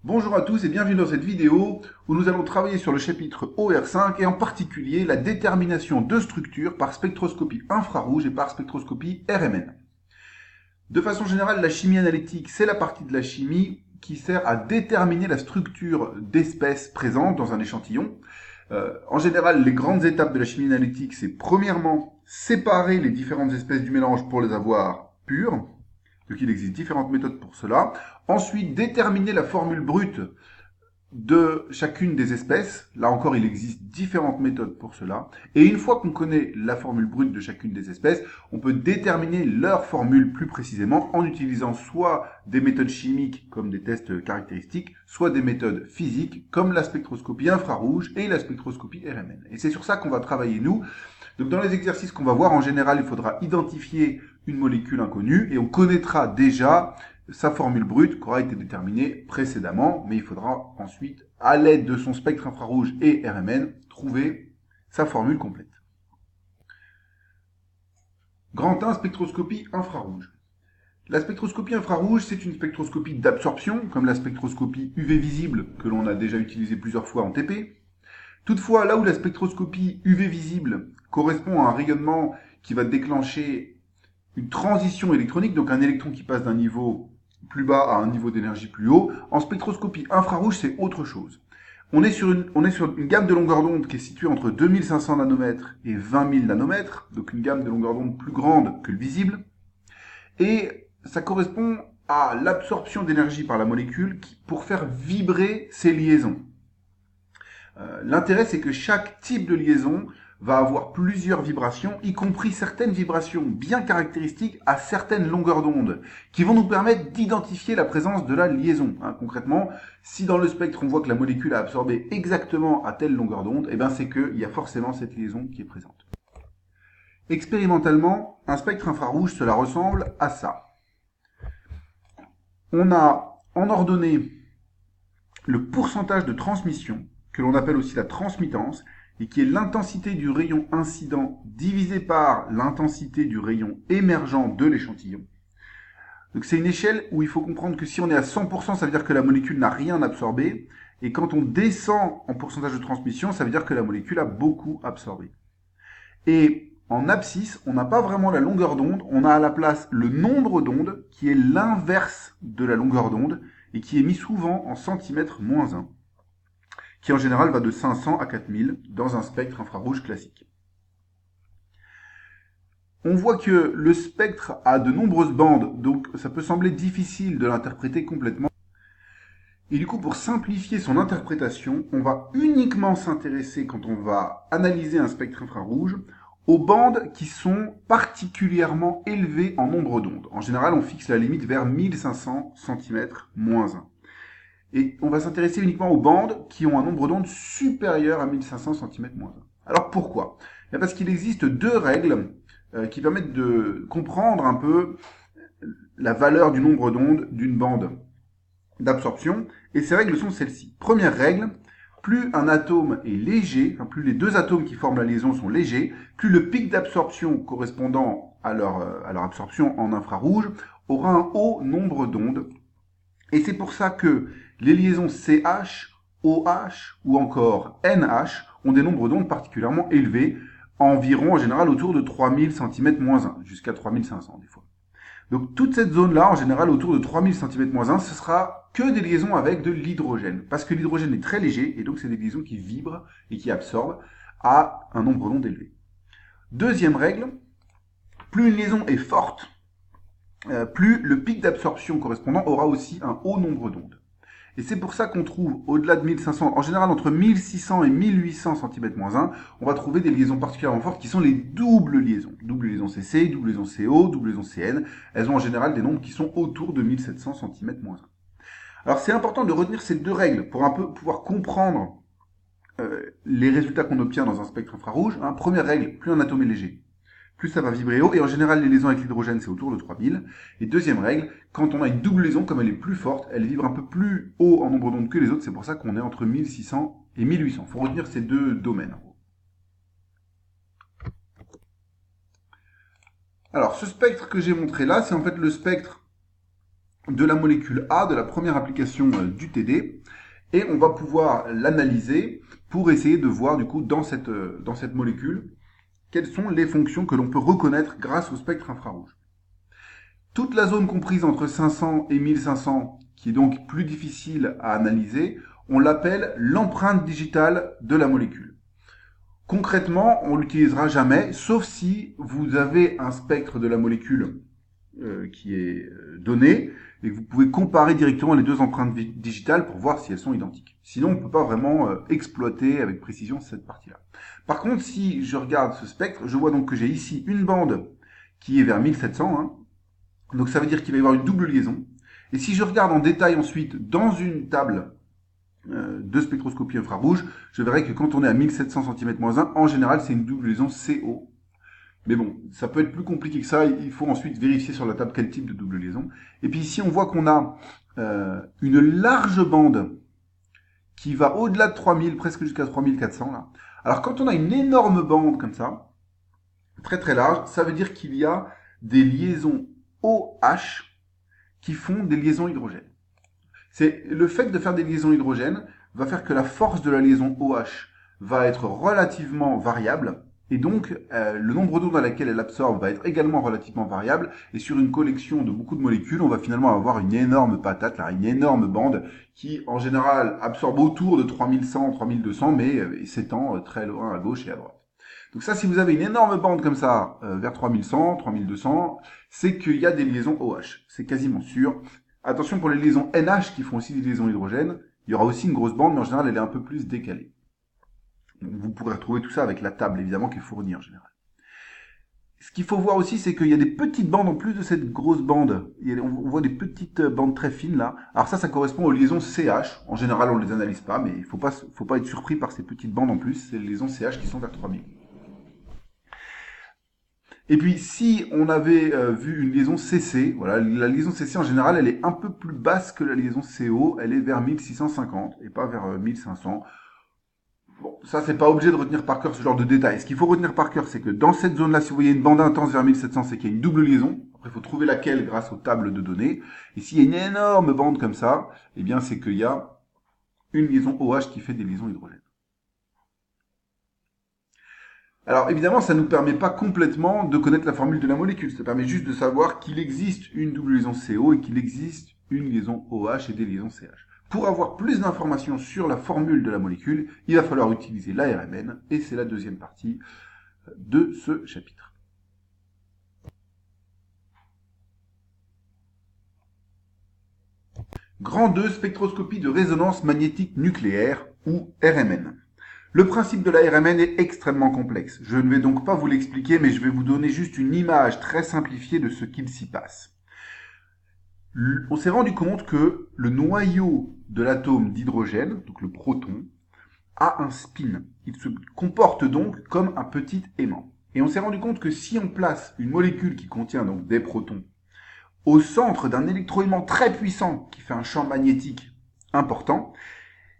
Bonjour à tous et bienvenue dans cette vidéo où nous allons travailler sur le chapitre OR5 et en particulier la détermination de structures par spectroscopie infrarouge et par spectroscopie RMN. De façon générale, la chimie analytique, c'est la partie de la chimie qui sert à déterminer la structure d'espèces présentes dans un échantillon. En général, les grandes étapes de la chimie analytique, c'est premièrement séparer les différentes espèces du mélange pour les avoir pures. Donc il existe différentes méthodes pour cela. Ensuite, déterminer la formule brute de chacune des espèces. Là encore, il existe différentes méthodes pour cela. Et une fois qu'on connaît la formule brute de chacune des espèces, on peut déterminer leur formule plus précisément en utilisant soit des méthodes chimiques comme des tests caractéristiques, soit des méthodes physiques comme la spectroscopie infrarouge et la spectroscopie RMN. Et c'est sur ça qu'on va travailler nous. Donc dans les exercices qu'on va voir, en général, il faudra identifier une molécule inconnue et on connaîtra déjà sa formule brute qui aura été déterminée précédemment, mais il faudra ensuite, à l'aide de son spectre infrarouge et RMN, trouver sa formule complète. Grand 1, spectroscopie infrarouge. La spectroscopie infrarouge, c'est une spectroscopie d'absorption, comme la spectroscopie UV visible que l'on a déjà utilisée plusieurs fois en TP. Toutefois, là où la spectroscopie UV visible correspond à un rayonnement qui va déclencher une transition électronique, donc un électron qui passe d'un niveau plus bas à un niveau d'énergie plus haut, en spectroscopie infrarouge, c'est autre chose. On est sur une gamme de longueur d'onde qui est située entre 2500 nanomètres et 20 000 nanomètres, donc une gamme de longueur d'onde plus grande que le visible, et ça correspond à l'absorption d'énergie par la molécule pour faire vibrer ces liaisons. L'intérêt, c'est que chaque type de liaison va avoir plusieurs vibrations, y compris certaines vibrations bien caractéristiques à certaines longueurs d'onde, qui vont nous permettre d'identifier la présence de la liaison. Concrètement, si dans le spectre on voit que la molécule a absorbé exactement à telle longueur d'onde, eh ben c'est qu'il y a forcément cette liaison qui est présente. Expérimentalement, un spectre infrarouge, cela ressemble à ça. On a en ordonnée le pourcentage de transmission, que l'on appelle aussi la transmittance, et qui est l'intensité du rayon incident divisé par l'intensité du rayon émergent de l'échantillon. Donc c'est une échelle où il faut comprendre que si on est à 100%, ça veut dire que la molécule n'a rien absorbé, et quand on descend en pourcentage de transmission, ça veut dire que la molécule a beaucoup absorbé. Et en abscisse, on n'a pas vraiment la longueur d'onde, on a à la place le nombre d'ondes, qui est l'inverse de la longueur d'onde, et qui est mis souvent en centimètres moins 1, qui en général va de 500 à 4000 dans un spectre infrarouge classique. On voit que le spectre a de nombreuses bandes, donc ça peut sembler difficile de l'interpréter complètement. Et du coup, pour simplifier son interprétation, on va uniquement s'intéresser, quand on va analyser un spectre infrarouge, aux bandes qui sont particulièrement élevées en nombre d'ondes. En général, on fixe la limite vers 1500 cm-1. Et on va s'intéresser uniquement aux bandes qui ont un nombre d'ondes supérieur à 1500 cm-1. Alors pourquoi? Parce qu'il existe deux règles qui permettent de comprendre un peu la valeur du nombre d'ondes d'une bande d'absorption. Et ces règles sont celles-ci. Première règle, plus un atome est léger, plus les deux atomes qui forment la liaison sont légers, plus le pic d'absorption correspondant à leur absorption en infrarouge aura un haut nombre d'ondes. Et c'est pour ça que les liaisons CH, OH ou encore NH ont des nombres d'ondes particulièrement élevés, environ en général autour de 3000 cm-1, jusqu'à 3500 des fois. Donc toute cette zone-là, en général autour de 3000 cm-1, ce sera que des liaisons avec de l'hydrogène, parce que l'hydrogène est très léger, et donc c'est des liaisons qui vibrent et qui absorbent à un nombre d'ondes élevé. Deuxième règle, plus une liaison est forte, plus le pic d'absorption correspondant aura aussi un haut nombre d'ondes. Et c'est pour ça qu'on trouve, au-delà de 1500, en général entre 1600 et 1800 cm-1, on va trouver des liaisons particulièrement fortes qui sont les doubles liaisons. Double liaison CC, double liaison CO, double liaison CN. Elles ont en général des nombres qui sont autour de 1700 cm-1. Alors c'est important de retenir ces deux règles pour un peu pouvoir comprendre les résultats qu'on obtient dans un spectre infrarouge. Première règle, plus un atome est léger, plus ça va vibrer haut, et en général les liaisons avec l'hydrogène c'est autour de 3000. Et deuxième règle, quand on a une double liaison, comme elle est plus forte, elle vibre un peu plus haut en nombre d'ondes que les autres, c'est pour ça qu'on est entre 1600 et 1800. Il faut retenir ces deux domaines. Alors ce spectre que j'ai montré là, c'est en fait le spectre de la molécule A, de la première application du TD, et on va pouvoir l'analyser pour essayer de voir du coup dans cette molécule quelles sont les fonctions que l'on peut reconnaître grâce au spectre infrarouge. Toute la zone comprise entre 500 et 1500, qui est donc plus difficile à analyser, on l'appelle l'empreinte digitale de la molécule. Concrètement, on l'utilisera jamais, sauf si vous avez un spectre de la molécule qui est donné, et que vous pouvez comparer directement les deux empreintes digitales pour voir si elles sont identiques. Sinon, on ne peut pas vraiment exploiter avec précision cette partie-là. Par contre, si je regarde ce spectre, je vois donc que j'ai ici une bande qui est vers 1700, hein. Donc ça veut dire qu'il va y avoir une double liaison. Et si je regarde en détail ensuite dans une table de spectroscopie infrarouge, je verrai que quand on est à 1700 cm-1, en général, c'est une double liaison CO. Mais bon, ça peut être plus compliqué que ça. Il faut ensuite vérifier sur la table quel type de double liaison. Et puis ici, on voit qu'on a une large bande qui va au-delà de 3000, presque jusqu'à 3400 là. Alors quand on a une énorme bande comme ça, très très large, ça veut dire qu'il y a des liaisons OH qui font des liaisons hydrogènes. C'est le fait de faire des liaisons hydrogènes va faire que la force de la liaison OH va être relativement variable, et donc le nombre d'ondes à laquelle elle absorbe va être également relativement variable, et sur une collection de beaucoup de molécules, on va finalement avoir une énorme patate, là, une énorme bande qui en général absorbe autour de 3100, 3200, mais s'étend très loin à gauche et à droite. Donc ça, si vous avez une énorme bande comme ça, vers 3100, 3200, c'est qu'il y a des liaisons OH. C'est quasiment sûr. Attention pour les liaisons NH qui font aussi des liaisons hydrogènes. Il y aura aussi une grosse bande, mais en général, elle est un peu plus décalée. Donc, vous pourrez retrouver tout ça avec la table, évidemment, qui est fournie en général. Ce qu'il faut voir aussi, c'est qu'il y a des petites bandes en plus de cette grosse bande. On voit des petites bandes très fines là. Alors ça correspond aux liaisons CH. En général, on ne les analyse pas, mais il ne faut pas être surpris par ces petites bandes en plus. C'est les liaisons CH qui sont vers 3000. Et puis, si on avait vu une liaison CC, voilà, la liaison CC en général, elle est un peu plus basse que la liaison CO, elle est vers 1650 et pas vers 1500. Bon, ça, c'est pas obligé de retenir par cœur ce genre de détails. Ce qu'il faut retenir par cœur, c'est que dans cette zone-là, si vous voyez une bande intense vers 1700, c'est qu'il y a une double liaison. Après, il faut trouver laquelle grâce aux tables de données. Et s'il y a une énorme bande comme ça, eh bien, c'est qu'il y a une liaison OH qui fait des liaisons hydrogènes. Alors évidemment, ça ne nous permet pas complètement de connaître la formule de la molécule. Ça permet juste de savoir qu'il existe une double liaison CO et qu'il existe une liaison OH et des liaisons CH. Pour avoir plus d'informations sur la formule de la molécule, il va falloir utiliser l'ARMN, et c'est la deuxième partie de ce chapitre. Grand 2, spectroscopie de résonance magnétique nucléaire, ou RMN. Le principe de la RMN est extrêmement complexe. Je ne vais donc pas vous l'expliquer, mais je vais vous donner juste une image très simplifiée de ce qu'il s'y passe. On s'est rendu compte que le noyau de l'atome d'hydrogène, donc le proton, a un spin. Il se comporte donc comme un petit aimant. Et on s'est rendu compte que si on place une molécule qui contient donc des protons au centre d'un électroaimant très puissant qui fait un champ magnétique important,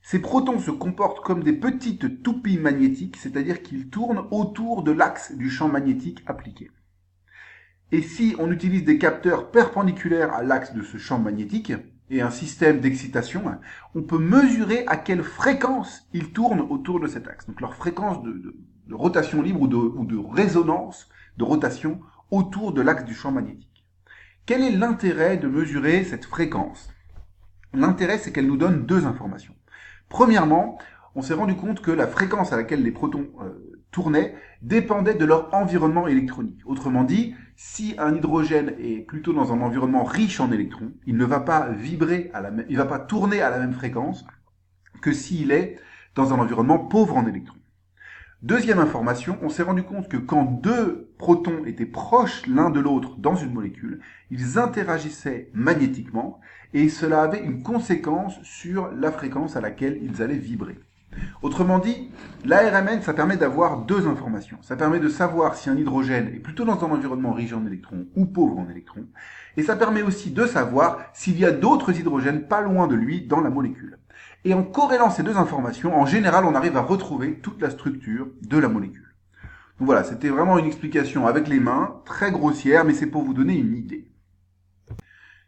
ces protons se comportent comme des petites toupies magnétiques, c'est-à-dire qu'ils tournent autour de l'axe du champ magnétique appliqué. Et si on utilise des capteurs perpendiculaires à l'axe de ce champ magnétique et un système d'excitation, on peut mesurer à quelle fréquence ils tournent autour de cet axe. Donc leur fréquence de rotation libre ou de résonance de rotation autour de l'axe du champ magnétique. Quel est l'intérêt de mesurer cette fréquence? L'intérêt, c'est qu'elle nous donne deux informations. Premièrement, on s'est rendu compte que la fréquence à laquelle les protons tournaient dépendait de leur environnement électronique. Autrement dit, si un hydrogène est plutôt dans un environnement riche en électrons, il ne va pas vibrer il va pas tourner à la même fréquence que s'il est dans un environnement pauvre en électrons. Deuxième information, on s'est rendu compte que quand deux protons étaient proches l'un de l'autre dans une molécule, ils interagissaient magnétiquement et cela avait une conséquence sur la fréquence à laquelle ils allaient vibrer. Autrement dit, l'ARMN, ça permet d'avoir deux informations. Ça permet de savoir si un hydrogène est plutôt dans un environnement riche en électrons ou pauvre en électrons. Et ça permet aussi de savoir s'il y a d'autres hydrogènes pas loin de lui dans la molécule. Et en corrélant ces deux informations, en général, on arrive à retrouver toute la structure de la molécule. Donc voilà, c'était vraiment une explication avec les mains, très grossière, mais c'est pour vous donner une idée.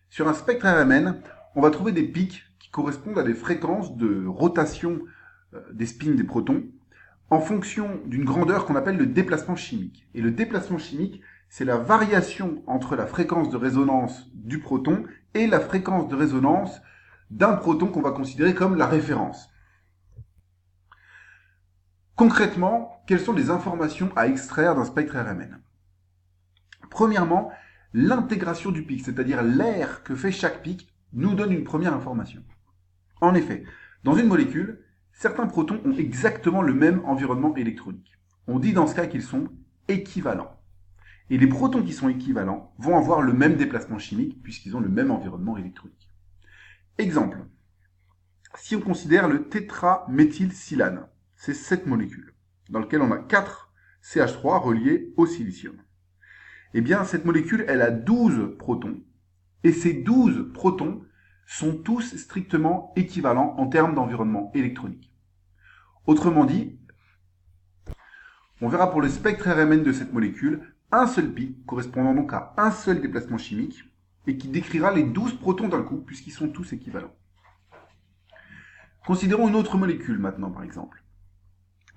Sur un spectre RMN, on va trouver des pics qui correspondent à des fréquences de rotation des spins des protons en fonction d'une grandeur qu'on appelle le déplacement chimique. Et le déplacement chimique, c'est la variation entre la fréquence de résonance du proton et la fréquence de résonance d'un proton qu'on va considérer comme la référence. Concrètement, quelles sont les informations à extraire d'un spectre RMN? Premièrement, l'intégration du pic, c'est-à-dire l'aire que fait chaque pic, nous donne une première information. En effet, dans une molécule, certains protons ont exactement le même environnement électronique. On dit dans ce cas qu'ils sont équivalents. Et les protons qui sont équivalents vont avoir le même déplacement chimique puisqu'ils ont le même environnement électronique. Exemple, si on considère le tétraméthylsilane, c'est cette molécule, dans laquelle on a 4 CH3 reliés au silicium. Eh bien, cette molécule, elle a 12 protons, et ces 12 protons sont tous strictement équivalents en termes d'environnement électronique. Autrement dit, on verra pour le spectre RMN de cette molécule un seul pic, correspondant donc à un seul déplacement chimique, et qui décrira les 12 protons d'un coup, puisqu'ils sont tous équivalents. Considérons une autre molécule maintenant, par exemple.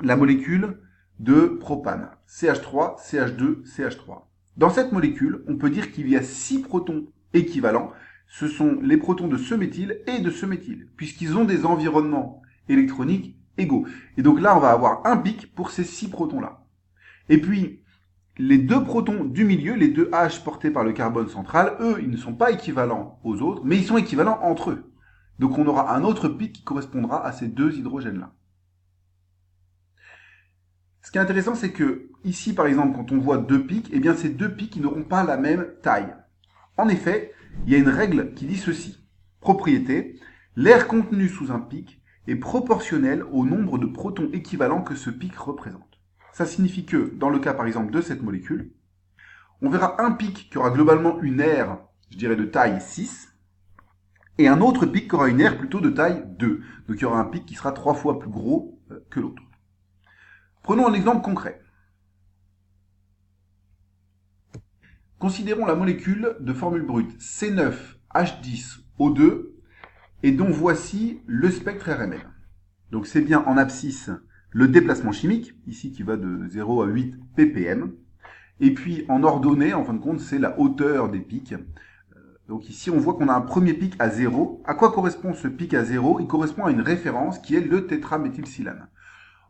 La molécule de propane, CH3, CH2, CH3. Dans cette molécule, on peut dire qu'il y a 6 protons équivalents. Ce sont les protons de ce méthyle et de ce méthyle, puisqu'ils ont des environnements électroniques égaux. Et donc là, on va avoir un pic pour ces 6 protons-là. Et puis, les 2 protons du milieu, les 2 H portés par le carbone central, eux, ils ne sont pas équivalents aux autres, mais ils sont équivalents entre eux. Donc on aura un autre pic qui correspondra à ces 2 hydrogènes-là. Ce qui est intéressant, c'est que ici, par exemple, quand on voit 2 pics, eh bien ces 2 pics ils n'auront pas la même taille. En effet, il y a une règle qui dit ceci. Propriété, l'air contenu sous un pic est proportionnel au nombre de protons équivalents que ce pic représente. Ça signifie que, dans le cas par exemple de cette molécule, on verra un pic qui aura globalement une aire, je dirais de taille 6, et un autre pic qui aura une aire plutôt de taille 2. Donc il y aura un pic qui sera 3 fois plus gros que l'autre. Prenons un exemple concret. Considérons la molécule de formule brute C9H10O2 et dont voici le spectre RMN. Donc c'est bien en abscisse le déplacement chimique, ici qui va de 0 à 8 ppm, et puis en ordonnée, en fin de compte, c'est la hauteur des pics. Donc ici, on voit qu'on a un premier pic à 0. À quoi correspond ce pic à 0? Il correspond à une référence qui est le tétraméthylsilane.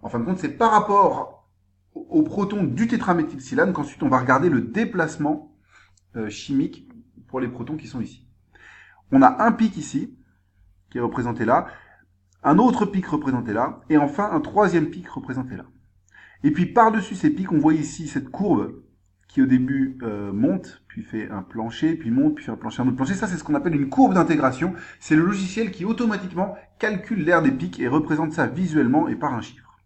En fin de compte, c'est par rapport au proton du tétraméthylsilane qu'ensuite on va regarder le déplacement chimique pour les protons qui sont ici. On a un pic ici, qui est représenté là, un autre pic représenté là, et enfin un troisième pic représenté là. Et puis par-dessus ces pics, on voit ici cette courbe qui au début monte, puis fait un plancher, puis monte, puis fait un plancher, un autre plancher. Ça, c'est ce qu'on appelle une courbe d'intégration. C'est le logiciel qui automatiquement calcule l'aire des pics et représente ça visuellement et par un chiffre.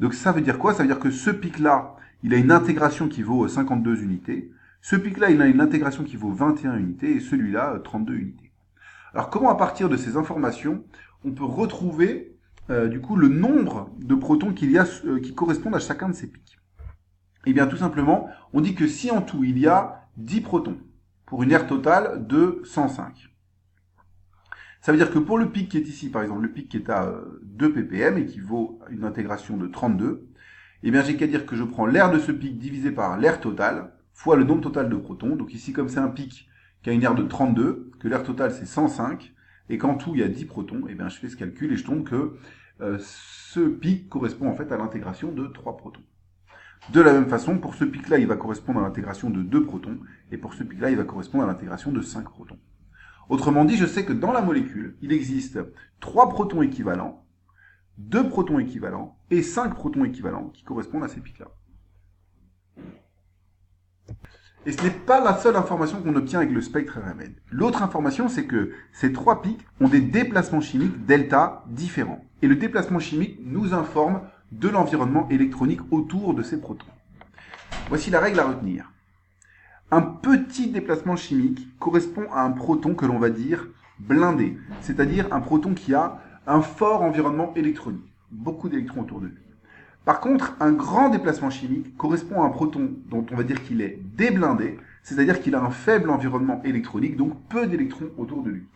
Donc ça veut dire quoi? Ça veut dire que ce pic-là, il a une intégration qui vaut 52 unités. Ce pic-là, il a une intégration qui vaut 21 unités, et celui-là, 32 unités. Alors comment, à partir de ces informations, on peut retrouver du coup le nombre de protons qu'il y a qui correspondent à chacun de ces pics? Eh bien, tout simplement, on dit que si en tout, il y a 10 protons, pour une aire totale de 105. Ça veut dire que pour le pic qui est ici, par exemple, le pic qui est à 2 ppm et qui vaut une intégration de 32, eh bien, j'ai qu'à dire que je prends l'aire de ce pic divisé par l'aire totale, fois le nombre total de protons. Donc ici, comme c'est un pic qui a une aire de 32, que l'aire totale c'est 105, et qu'en tout, il y a 10 protons, eh bien, je fais ce calcul et je tombe que ce pic correspond en fait à l'intégration de 3 protons. De la même façon, pour ce pic-là, il va correspondre à l'intégration de 2 protons, et pour ce pic-là, il va correspondre à l'intégration de 5 protons. Autrement dit, je sais que dans la molécule, il existe 3 protons équivalents, 2 protons équivalents, et 5 protons équivalents qui correspondent à ces pics-là. Et ce n'est pas la seule information qu'on obtient avec le spectre RMN. L'autre information, c'est que ces 3 pics ont des déplacements chimiques delta différents. Et le déplacement chimique nous informe de l'environnement électronique autour de ces protons. Voici la règle à retenir. Un petit déplacement chimique correspond à un proton que l'on va dire blindé, c'est-à-dire un proton qui a un fort environnement électronique, beaucoup d'électrons autour de lui. Par contre, un grand déplacement chimique correspond à un proton dont on va dire qu'il est déblindé, c'est-à-dire qu'il a un faible environnement électronique, donc peu d'électrons autour de lui.